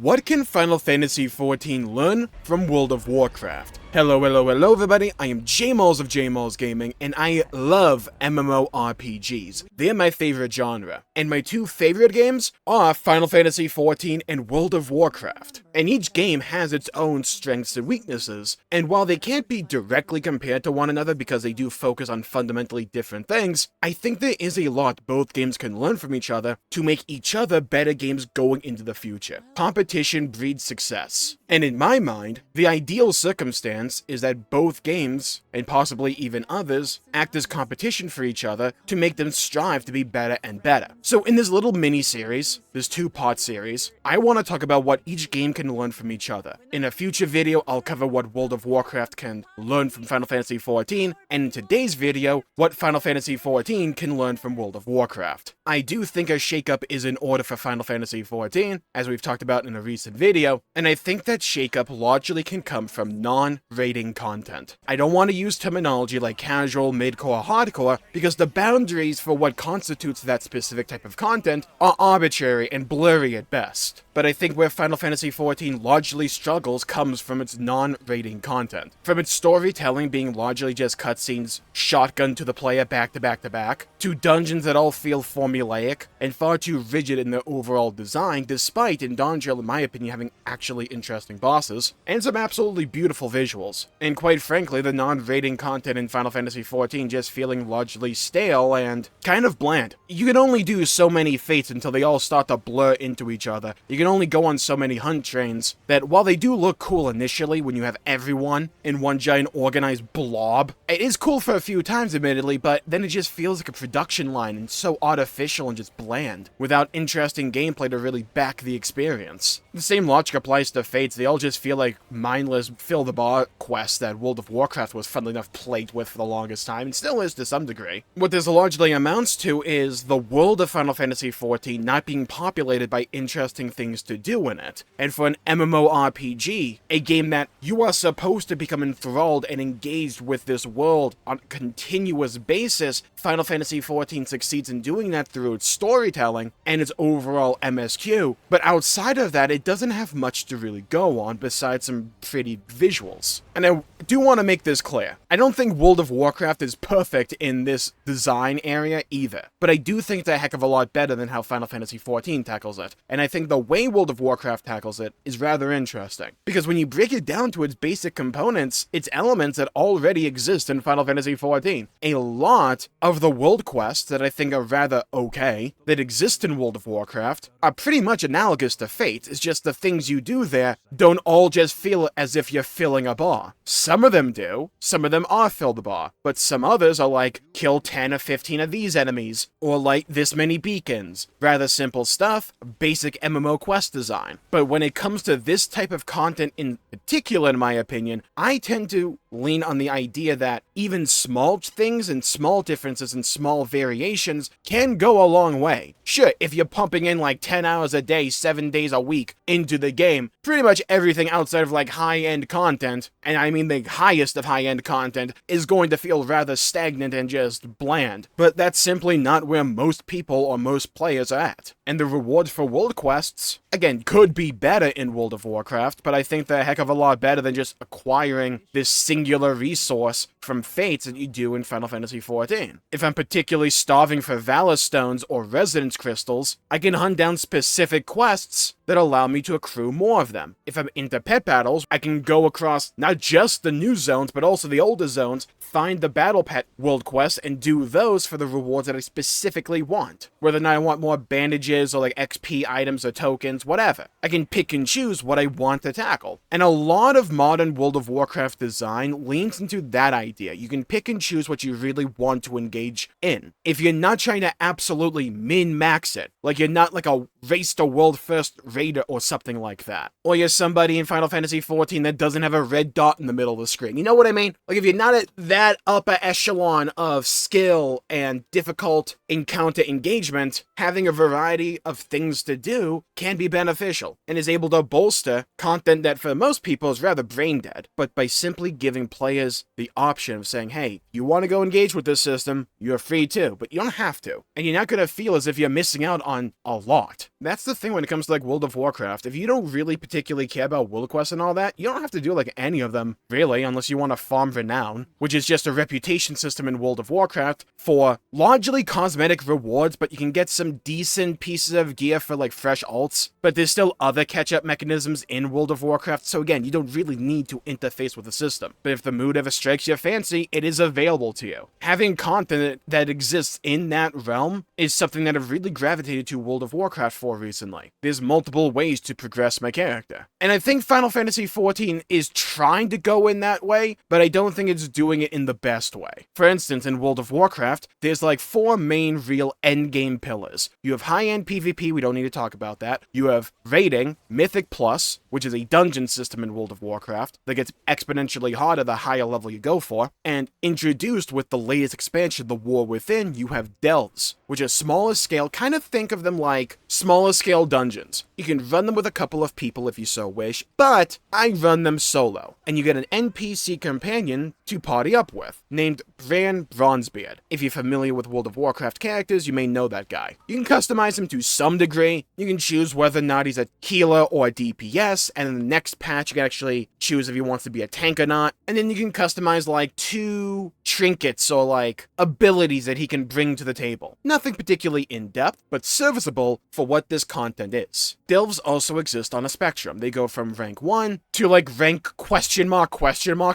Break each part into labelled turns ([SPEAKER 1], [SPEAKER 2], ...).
[SPEAKER 1] What can Final Fantasy XIV learn from World of Warcraft? Hello everybody, I am Jmulls of Jmulls Gaming, and I love MMORPGs. They're my favorite genre, and my two favorite games are Final Fantasy XIV and World of Warcraft. And each game has its own strengths and weaknesses, and while they can't be directly compared to one another because they do focus on fundamentally different things, I think there is a lot both games can learn from each other to make each other better games going into the future. Competition breeds success. And in my mind, the ideal circumstance is that both games, and possibly even others, act as competition for each other to make them strive to be better and better. So in this little mini-series, this two-part series, I want to talk about what each game can learn from each other. In a future video, I'll cover what World of Warcraft can learn from Final Fantasy XIV, and in today's video, what Final Fantasy XIV can learn from World of Warcraft. I do think a shakeup is in order for Final Fantasy XIV, as we've talked about in a recent video, and I think that shakeup largely can come from non-rating content. I don't want to use terminology like casual, mid-core, hardcore, because the boundaries for what constitutes that specific type of content are arbitrary and blurry at best. But I think where Final Fantasy XIV largely struggles comes from its non-rating content. From its storytelling being largely just cutscenes shotgun to the player back to back to back, to dungeons that all feel formulaic and far too rigid in their overall design, despite in Donjel, in my opinion, having actually interesting bosses, and some absolutely beautiful visuals. And quite frankly, the non-rating content in Final Fantasy XIV just feeling largely stale and kind of bland. You can only do so many fates until they all start to blur into each other. You can only go on so many hunt trains that while they do look cool initially when you have everyone in one giant organized blob, it is cool for a few times admittedly, but then it just feels like a production line and so artificial and just bland, without interesting gameplay to really back the experience. The same logic applies to fates. They all just feel like mindless fill-the-bar quests that World of Warcraft was funnily enough plagued with for the longest time, and still is to some degree. What this largely amounts to is the world of Final Fantasy XIV not being populated by interesting things to do in it. And for an MMORPG, a game that you are supposed to become enthralled and engaged with this world on a continuous basis, Final Fantasy XIV succeeds in doing that through its storytelling and its overall MSQ, but outside of that, it doesn't have much to really go on besides some pretty visuals. And I do want to make this clear. I don't think World of Warcraft is perfect in this design area either, but I do think it's a heck of a lot better than how Final Fantasy XIV tackles it, and I think the way World of Warcraft tackles it is rather interesting, because when you break it down to its basic components, it's elements that already exist in Final Fantasy XIV. A lot of the world quests that I think are rather okay, that exist in World of Warcraft, are pretty much analogous to Fate. It's just the things you do there don't all just feel as if you're filling a bar. Some of them do, some of them are fill the bar, but some others are like, kill 10 or 15 of these enemies, or light this many beacons. Rather simple stuff, basic MMO quest design. But when it comes to this type of content in particular, in my opinion, I tend to lean on the idea that even small things and small differences and small variations can go a long way. Sure, if you're pumping in like 10 hours a day, 7 days a week into the game, pretty much everything outside of like high-end content, and I mean the highest of high-end content, is going to feel rather stagnant and just bland. But that's simply not where most people or most players are at. And the rewards for world quests, again, could be better in World of Warcraft, but I think they're a heck of a lot better than just acquiring this singular resource from Fates that you do in Final Fantasy XIV. If I'm particularly starving for Valor Stones or Resonance Crystals, I can hunt down specific quests that allow me to accrue more of them. If I'm into pet battles, I can go across not just the new zones, but also the older zones, find the battle pet world quests, and do those for the rewards that I specifically want. Whether or not I want more bandages or like XP items or tokens, whatever. I can pick and choose what I want to tackle. And a lot of modern World of Warcraft design leans into that idea. You can pick and choose what you really want to engage in. If you're not trying to absolutely min-max it, like you're not like a race to world first raider or something like that. Or you're somebody in Final Fantasy XIV that doesn't have a red dot in the middle of the screen. You know what I mean? Like if you're not at that upper echelon of skill and difficult encounter engagement, having a variety of things to do can be beneficial and is able to bolster content that for most people is rather brain dead. But by simply giving players the option of saying, hey, you want to go engage with this system, you're free to, but you don't have to. And you're not going to feel as if you're missing out on a lot. That's the thing when it comes to like World of of Warcraft, if you don't really particularly care about world quests and all that, you don't have to do like any of them, really, unless you want to farm renown, which is just a reputation system in World of Warcraft for largely cosmetic rewards, but you can get some decent pieces of gear for like fresh alts, but there's still other catch-up mechanisms in World of Warcraft, so again, you don't really need to interface with the system, but if the mood ever strikes your fancy, it is available to you. Having content that exists in that realm is something that I've really gravitated to World of Warcraft for recently. There's multiple ways to progress my character, and I think Final Fantasy XIV is trying to go in that way, but I don't think it's doing it in the best way. For instance, in World of Warcraft, there's like 4 main real endgame pillars. You have high-end PvP, we don't need to talk about that. You have raiding, Mythic Plus, which is a dungeon system in World of Warcraft that gets exponentially harder the higher level you go for, and introduced with the latest expansion, The War Within, you have delves, which are smaller scale. Kind of think of them like smaller scale dungeons. You can run them with a couple of people if you so wish, but I run them solo, and you get an NPC companion to party up with, named Bran Bronzebeard. If you're familiar with World of Warcraft characters, you may know that guy. You can customize him to some degree. You can choose whether or not he's a healer or a DPS, and in the next patch you can actually choose if he wants to be a tank or not, and then you can customize like 2 trinkets or like abilities that he can bring to the table. Nothing particularly in-depth, but serviceable for what this content is. Delves also exist on a spectrum. They go from rank 1 to like rank question mark.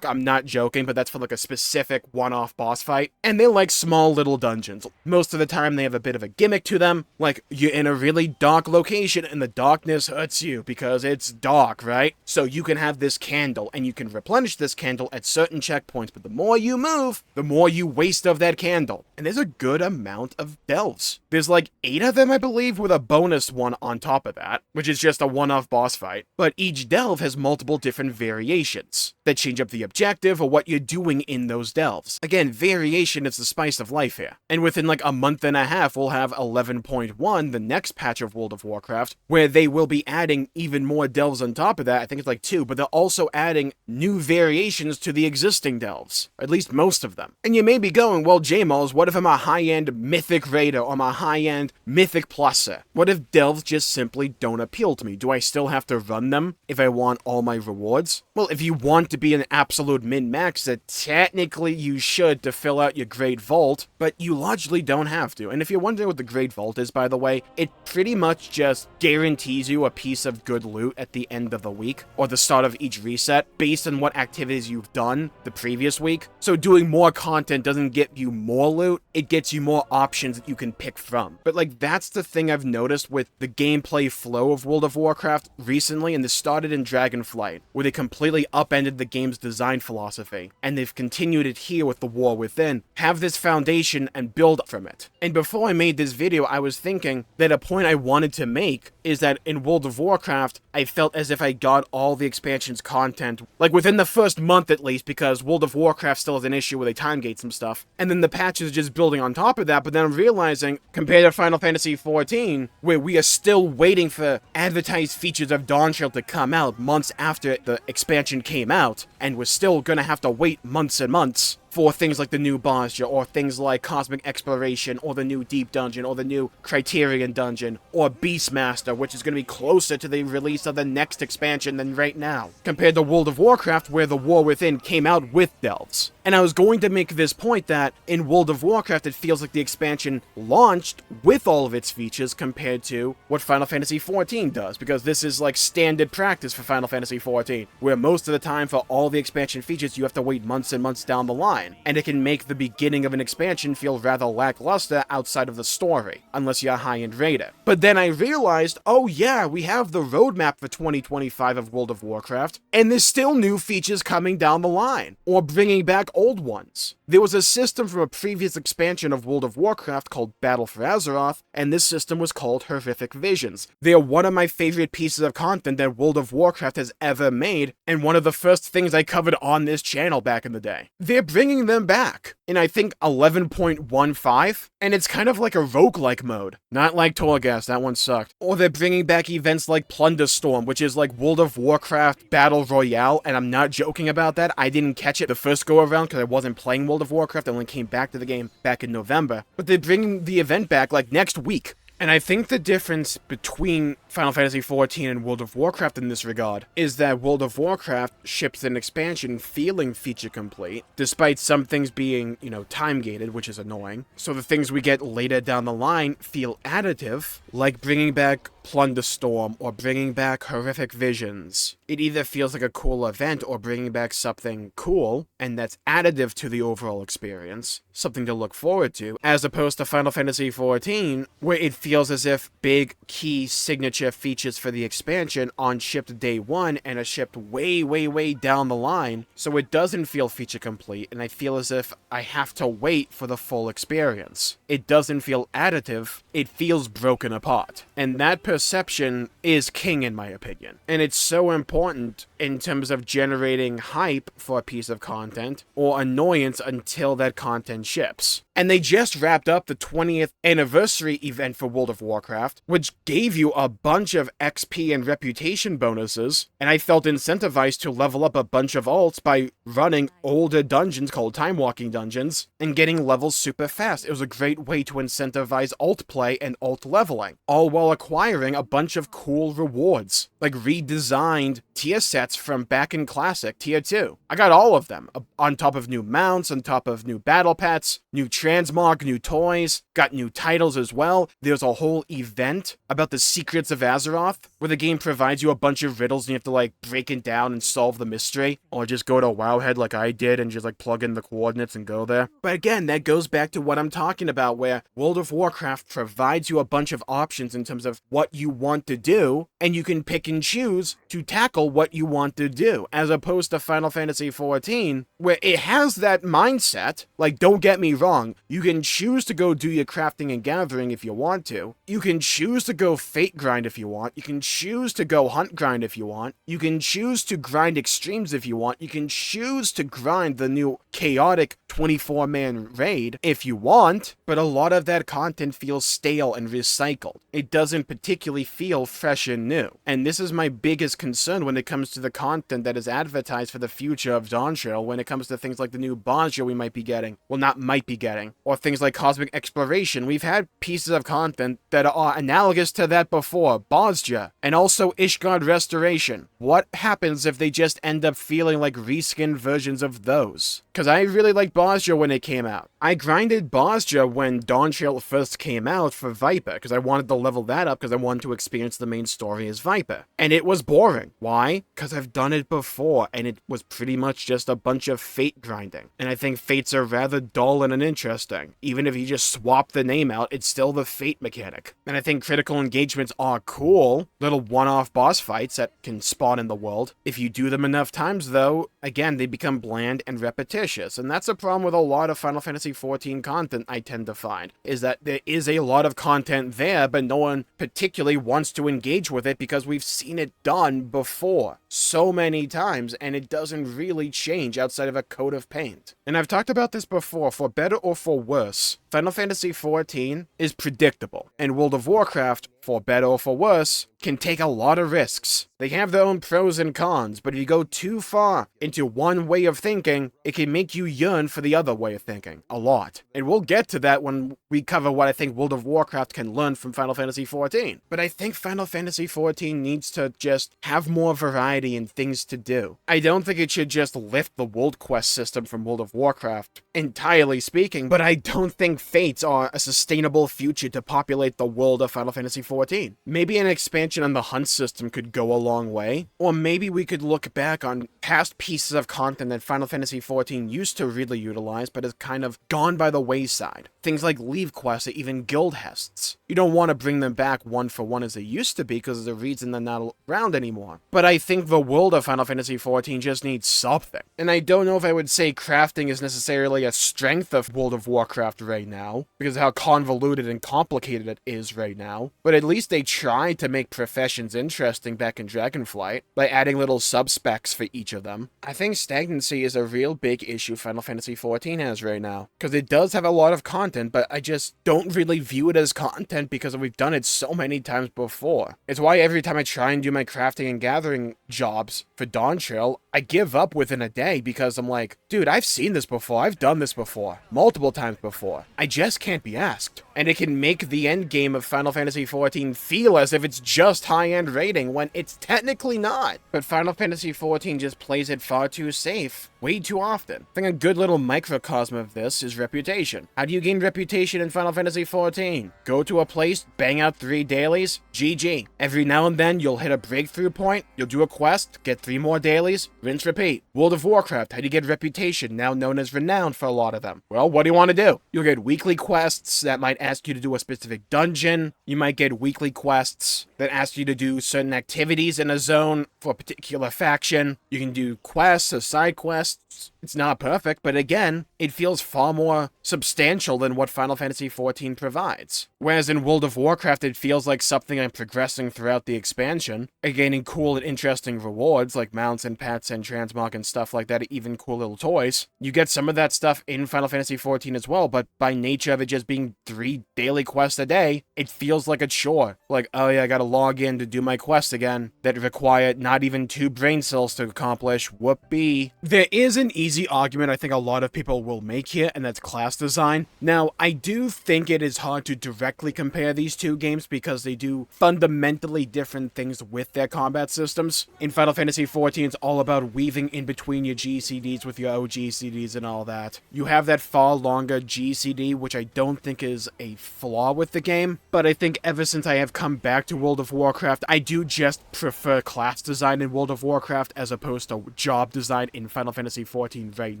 [SPEAKER 1] I'm not joking, but that's for like a specific one-off boss fight. And they're like small little dungeons. Most of the time they have a bit of a gimmick to them. Like you're in a really dark location and the darkness hurts you because it's dark, right? So you can have this candle and you can replenish this candle at certain checkpoints, but the more you move, the more you waste of that candle. And there's a good amount of delves. There's like 8 of them, I believe, with a bonus one on top of that, which is just a one-off boss fight. But each delve has multiple different variations that change up the objective or what you're doing in those delves. Again, variation is the spice of life here. And within like a month and a half, we'll have 11.1, the next patch of World of Warcraft, where they will be adding even more delves on top of that. I think it's like 2, but they're also adding new variations to the existing delves, or at least most of them. And you may be going, well, Jmulls, what if I'm a high-end Mythic Raider or I'm a high-end Mythic Pluser? What if delves just simply don't appeal to me? Do I still have to run them if I want all my rewards? Well, if you want to be an absolute min-max, that technically you should to fill out your Great Vault, but you largely don't have to. And if you're wondering what the Great Vault is, by the way, it pretty much just guarantees you a piece of good loot at the end of the week, or the start of each reset, based on what activities you've done the previous week. So doing more content doesn't get you more loot, it gets you more options that you can pick from. But like, that's the thing I've noticed with the gameplay flow of World of Warcraft recently, and this started in Dragonflight, where they completely upended the game's design philosophy, and they've continued it here with The War Within. Have this foundation and build from it. And before I made this video, I was thinking that a point I wanted to make is that in World of Warcraft, I felt as if I got all the expansion's content, like within the first month at least, because World of Warcraft still has an issue where they time gate some stuff, and then the patches are just building on top of that. But then I'm realizing, compared to Final Fantasy XIV, where we are still waiting for advertised features of Dawnchill to come out months after the expansion came out, and we're still gonna have to wait months and months for things like the new boss, or things like Cosmic Exploration, or the new Deep Dungeon, or the new Criterion Dungeon, or Beastmaster, which is going to be closer to the release of the next expansion than right now, compared to World of Warcraft, where The War Within came out with delves. And I was going to make this point that in World of Warcraft, it feels like the expansion launched with all of its features compared to what Final Fantasy XIV does, because this is like standard practice for Final Fantasy XIV, where most of the time for all the expansion features, you have to wait months and months down the line. And it can make the beginning of an expansion feel rather lackluster outside of the story, unless you're a high-end raider. But then I realized, oh yeah, we have the roadmap for 2025 of World of Warcraft, and there's still new features coming down the line, or bringing back old ones. There was a system from a previous expansion of World of Warcraft called Battle for Azeroth, and this system was called Horrific Visions. They are one of my favorite pieces of content that World of Warcraft has ever made, and one of the first things I covered on this channel back in the day. They're bringing them back in, I think, 11.15, and it's kind of like a roguelike mode. Not like Torghast, that one sucked. Or they're bringing back events like Plunderstorm, which is like World of Warcraft Battle Royale, and I'm not joking about that. I didn't catch it the first go-around because I wasn't playing World of Warcraft. I only came back to the game back in November. But they're bringing the event back like next week. And I think the difference between Final Fantasy XIV and World of Warcraft in this regard is that World of Warcraft ships an expansion feeling feature complete, despite some things being, time gated, which is annoying. So the things we get later down the line feel additive, like bringing back Plunderstorm or bringing back Horrific Visions. It either feels like a cool event or bringing back something cool, and that's additive to the overall experience, something to look forward to, as opposed to Final Fantasy XIV, where it feels as if big key signature features for the expansion aren't shipped day one and are shipped way down the line, so it doesn't feel feature complete, and I feel as if I have to wait for the full experience. It doesn't feel additive, it feels broken apart. And that perception is king in my opinion. And it's so important in terms of generating hype for a piece of content, or annoyance until that content ships. And they just wrapped up the 20th anniversary event for World of Warcraft, which gave you a bunch of XP and reputation bonuses, and I felt incentivized to level up a bunch of alts by running older dungeons called time walking dungeons, and getting levels super fast. It was a great way to incentivize alt play and alt leveling, all while acquiring a bunch of cool rewards, like redesigned tier sets from back in Classic Tier 2. I got all of them, on top of new mounts, on top of new battle pets, new trademark, new toys, got new titles as well. There's a whole event about the secrets of Azeroth, where the game provides you a bunch of riddles and you have to break it down and solve the mystery, or just go to Wowhead like I did and just plug in the coordinates and go there. But again, that goes back to what I'm talking about, where World of Warcraft provides you a bunch of options in terms of what you want to do, and you can pick and choose to tackle what you want to do, as opposed to Final Fantasy XIV, where it has that mindset. Don't get me wrong, you can choose to go do your crafting and gathering if you want to. You can choose to go fate grind if you want. You can choose to go hunt grind if you want. You can choose to grind extremes if you want. You can choose to grind the new chaotic 24-man raid if you want, but a lot of that content feels stale and recycled. It doesn't particularly feel fresh and new. And this is my biggest concern when it comes to the content that is advertised for the future of Dawntrail, when it comes to things like the new Bosnia we might be getting. Well, not might be getting. Or things like Cosmic Exploration. We've had pieces of content that are analogous to that before. Bosnia. And also Ishgard Restoration. What happens if they just end up feeling like reskinned versions of those? Because I really liked Bosnia when it came out. I grinded Bosnia when Dawntrail first came out for Viper, because I wanted to level that up, because I wanted to experience the main story as Viper. And it was boring. Why? Because I've done it before, and it was pretty much just a bunch of fate grinding. And I think fates are rather dull and uninteresting. Even if you just swap the name out, it's still the fate mechanic. And I think critical engagements are cool, little one-off boss fights that can spawn in the world. If you do them enough times, though, again, they become bland and repetitious. And that's a problem with a lot of Final Fantasy XIV content, I tend to find, is that there is a lot of content there, but no one particularly wants to engage with it because we've seen it done before so many times, and it doesn't really change outside of a coat of paint. And I've talked about this before, for better or for worse, Final Fantasy XIV is predictable, and World of Warcraft, for better or for worse, can take a lot of risks. They have their own pros and cons, but if you go too far into one way of thinking, it can make you yearn for the other way of thinking. A lot. And we'll get to that when we cover what I think World of Warcraft can learn from Final Fantasy XIV. But I think Final Fantasy XIV needs to just have more variety in things to do. I don't think it should just lift the World Quest system from World of Warcraft, entirely speaking, but I don't think Fates are a sustainable future to populate the world of Final Fantasy XIV. Maybe an expansion on the hunt system could go a long way, or maybe we could look back on past pieces of content that Final Fantasy XIV used to really utilize, but has kind of gone by the wayside. Things like Leave Quests or even Guild Hests. You don't want to bring them back one for one as they used to be because of the reason they're not around anymore. But I think the world of Final Fantasy XIV just needs something. And I don't know if I would say crafting is necessarily a strength of World of Warcraft right now, because of how convoluted and complicated it is right now. But at least they tried to make professions interesting back in Dragonflight by adding little sub-specs for each of them. I think stagnancy is a real big issue Final Fantasy XIV has right now, because it does have a lot of content content, but I just don't really view it as content because we've done it so many times before. It's why every time I try and do my crafting and gathering jobs for Dawntrail, I give up within a day because I'm like, dude, I've seen this before, I've done this before, multiple times before. I just can't be asked. And it can make the end game of Final Fantasy XIV feel as if it's just high-end rating when it's technically not. But Final Fantasy XIV just plays it far too safe, way too often. I think a good little microcosm of this is reputation. How do you gain reputation in Final Fantasy XIV? Go to a place, bang out 3 dailies, GG. Every now and then you'll hit a breakthrough point, you'll do a quest, get 3 more dailies, rinse repeat. World of Warcraft, how do you get reputation, now known as renowned for a lot of them? Well, what do you want to do? You'll get weekly quests that might ask you to do a specific dungeon. You might get weekly quests that ask you to do certain activities in a zone for a particular faction. You can do quests or side quests. It's not perfect, but again, it feels far more substantial than what Final Fantasy XIV provides. Whereas in World of Warcraft, it feels like something I'm progressing throughout the expansion, and gaining cool and interesting rewards like mounts and pets and transmog and stuff like that, even cool little toys. You get some of that stuff in Final Fantasy XIV as well, but by nature of it just being 3 daily quests a day, it feels like a chore. Like, oh yeah, I gotta log in to do my quest again, that require not even 2 brain cells to accomplish. Whoopee. There is an easy argument I think a lot of people will make here, and that's class design. Now, I do think it is hard to directly compare these two games because they do fundamentally different things with their combat systems. In Final Fantasy XIV, it's all about weaving in between your GCDs with your OGCDs and all that. You have that far longer GCD, which I don't think is a flaw with the game, but I think ever since I have come back to World of Warcraft, I do just prefer class design in World of Warcraft as opposed to job design in Final Fantasy XIV right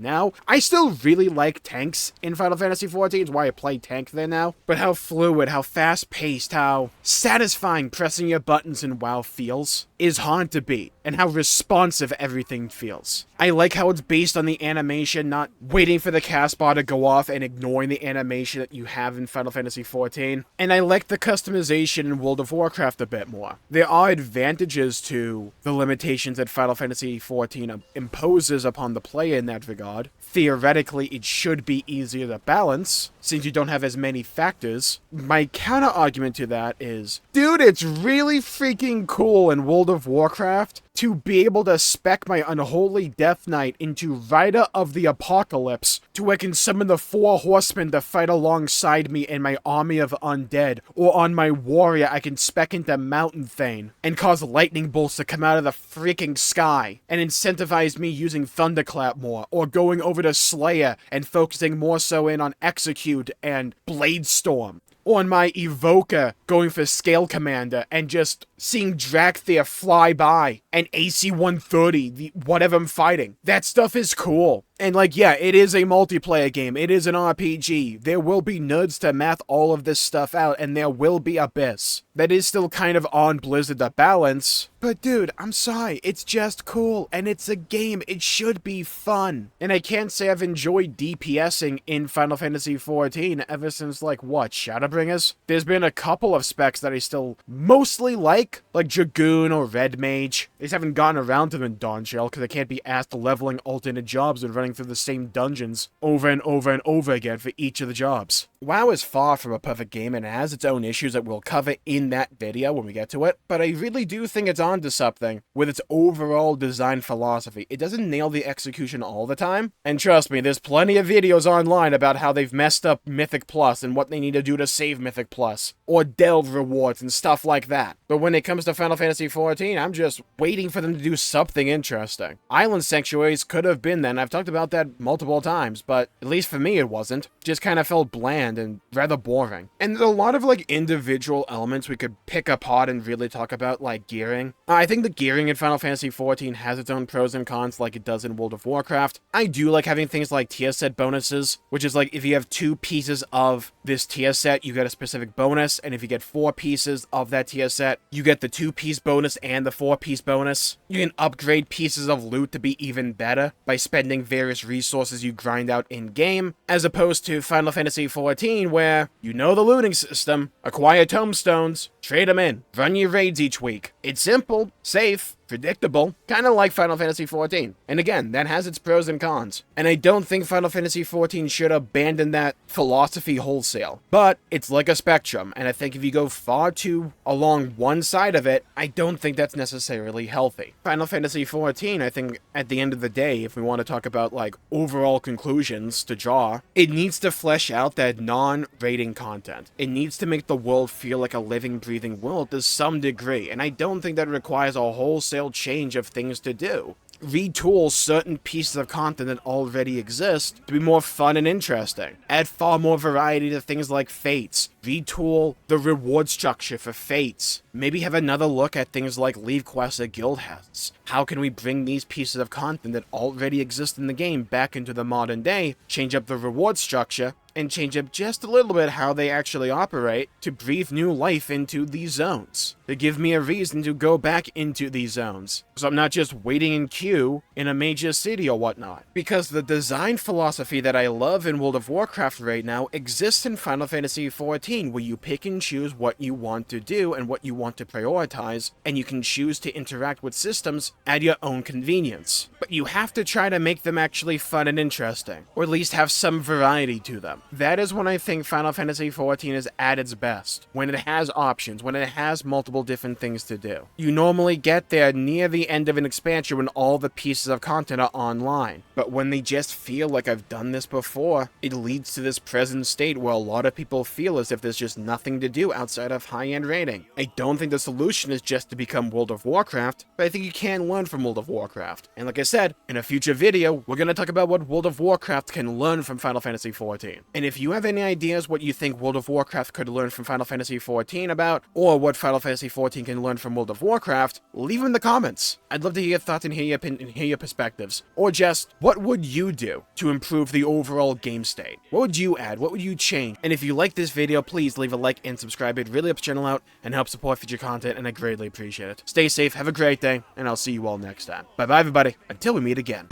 [SPEAKER 1] now. I still really like tanks in Final Fantasy XIV, it's why I play tank there now, but how fluid, how fast-paced, how satisfying pressing your buttons in WoW feels is hard to beat, and how responsive everything feels. I like how it's based on the animation, not waiting for the cast bar to go off and ignoring the animation that you have in Final Fantasy XIV, and I like the customization in World of Warcraft a bit more. There are advantages to the limitations that Final Fantasy XIV imposes upon the player in that regard. Theoretically, it should be easier to balance, since you don't have as many factors. My counter-argument to that is, dude, it's really freaking cool in World of Warcraft to be able to spec my Unholy Death Knight into Rider of the Apocalypse, to where I can summon the 4 horsemen to fight alongside me in my army of undead, or on my warrior I can spec into Mountain Thane, and cause lightning bolts to come out of the freaking sky, and incentivize me using Thunderclap more, or going over to Slayer and focusing more so in on Execute and Bladestorm. On my Evoker, going for Scale Commander, and just seeing Drakthir fly by, and AC-130, whatever I'm fighting. That stuff is cool. And like, yeah, it is a multiplayer game, it is an RPG. There will be nerds to math all of this stuff out, and there will be Abyss. That is still kind of on Blizzard to balance. But dude, I'm sorry, it's just cool, and it's a game, it should be fun. And I can't say I've enjoyed DPSing in Final Fantasy XIV ever since, like, what, Shadowbringers? There's been a couple of specs that I still mostly like Dragoon or Red Mage. They just haven't gotten around to them in Dawntrail because they can't be asked leveling alternate jobs and running through the same dungeons over and over and over again for each of the jobs. WoW is far from a perfect game and it has its own issues that we'll cover in that video when we get to it, but I really do think it's onto something with its overall design philosophy. It doesn't nail the execution all the time, and trust me, there's plenty of videos online about how they've messed up Mythic Plus and what they need to do to save Mythic Plus, or delve rewards and stuff like that. But when it comes to Final Fantasy XIV, I'm just waiting for them to do something interesting. Island Sanctuaries could have been then, I've talked about that multiple times, but at least for me it wasn't. Just kind of felt bland and rather boring. And there's a lot of like individual elements we could pick apart and really talk about, like gearing. I think the gearing in Final Fantasy XIV has its own pros and cons like it does in World of Warcraft. I do like having things like tier set bonuses, which is like if you have 2 pieces of this tier set, you get a specific bonus, and if you get 4 pieces of that tier set, you get the 2-piece bonus and the 4-piece bonus. You can upgrade pieces of loot to be even better by spending various resources you grind out in-game, as opposed to Final Fantasy XIV where, you know the looting system, acquire tombstones, trade them in, run your raids each week. It's simple, safe, predictable, kind of like Final Fantasy XIV. And again, that has its pros and cons. And I don't think Final Fantasy XIV should abandon that philosophy wholesale. But it's like a spectrum, and I think if you go far too along one side of it, I don't think that's necessarily healthy. Final Fantasy XIV, I think at the end of the day, if we want to talk about like overall conclusions to draw, it needs to flesh out that non-rating content. It needs to make the world feel like a living, breathing world to some degree, and I don't think that requires a wholesale change of things to do. Retool certain pieces of content that already exist to be more fun and interesting. Add far more variety to things like fates. Retool the reward structure for fates. Maybe have another look at things like leave quests at guild heads. How can we bring these pieces of content that already exist in the game back into the modern day, change up the reward structure, and change up just a little bit how they actually operate to breathe new life into these zones. To give me a reason to go back into these zones, so I'm not just waiting in queue in a major city or whatnot. Because the design philosophy that I love in World of Warcraft right now exists in Final Fantasy XIV, where you pick and choose what you want to do and what you want to prioritize, and you can choose to interact with systems at your own convenience. But you have to try to make them actually fun and interesting, or at least have some variety to them. That is when I think Final Fantasy XIV is at its best, when it has options, when it has multiple different things to do. You normally get there near the end of an expansion when all the pieces of content are online, but when they just feel like I've done this before, it leads to this present state where a lot of people feel as if there's just nothing to do outside of high-end raiding. I don't think the solution is just to become World of Warcraft, but I think you can learn from World of Warcraft. And like I said, in a future video, we're going to talk about what World of Warcraft can learn from Final Fantasy XIV. And if you have any ideas what you think World of Warcraft could learn from Final Fantasy XIV about, or what Final Fantasy XIV can learn from World of Warcraft, leave them in the comments. I'd love to hear your thoughts and hear your perspectives. Or just, what would you do to improve the overall game state? What would you add? What would you change? And if you like this video, please leave a like and subscribe. It really helps the channel out and helps support future content, and I greatly appreciate it. Stay safe, have a great day, and I'll see you all next time. Bye-bye, everybody, until we meet again.